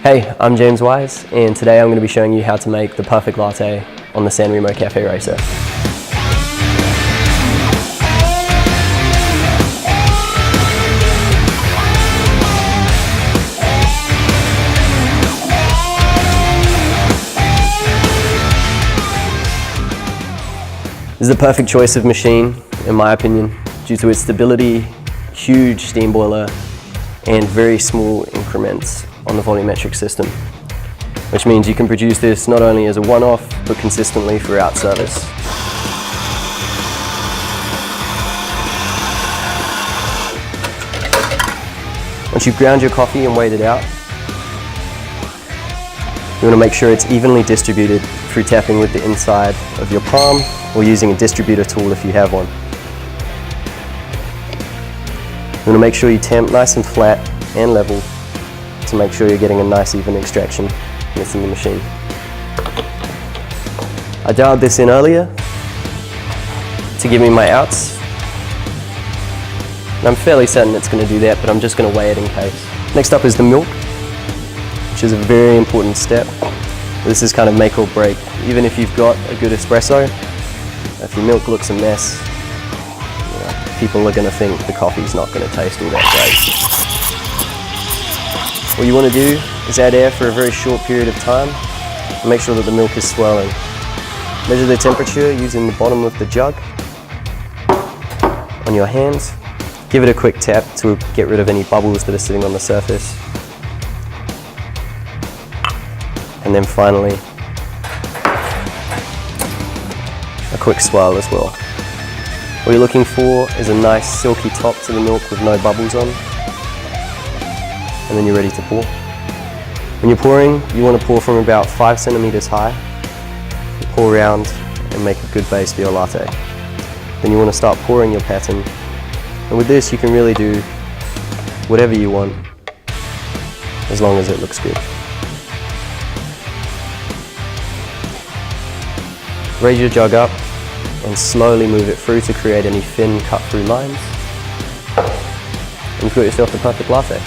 Hey, I'm James Wise, and today I'm going to be showing you how to make the perfect latte on the Sanremo Cafe Racer. This is the perfect choice of machine, in my opinion, due to its stability, huge steam boiler, and very small increments on the volumetric system, which means you can produce this not only as a one-off, but consistently throughout service. Once you've ground your coffee and weighed it out, you want to make sure it's evenly distributed through tapping with the inside of your palm or using a distributor tool if you have one. You want to make sure you tamp nice and flat and level to make sure you're getting a nice even extraction within the machine. I dialed this in earlier to give me my outs, and I'm fairly certain it's going to do that, but I'm just going to weigh it in case. Next up is the milk, which is a very important step. This is kind of make or break. Even if you've got a good espresso, if your milk looks a mess, people are going to think the coffee's not going to taste all that great. What you want to do is add air for a very short period of time and make sure that the milk is swirling. Measure the temperature using the bottom of the jug on your hands. Give it a quick tap to get rid of any bubbles that are sitting on the surface. And then finally, a quick swirl as well. What you're looking for is a nice silky top to the milk with no bubbles on. And then you're ready to pour. When you're pouring, you want to pour from about 5 centimeters high. You pour around and make a good base for your latte. Then you want to start pouring your pattern. And with this, you can really do whatever you want, as long as it looks good. Raise your jug up and slowly move it through to create any thin cut-through lines. And you've got yourself the perfect latte.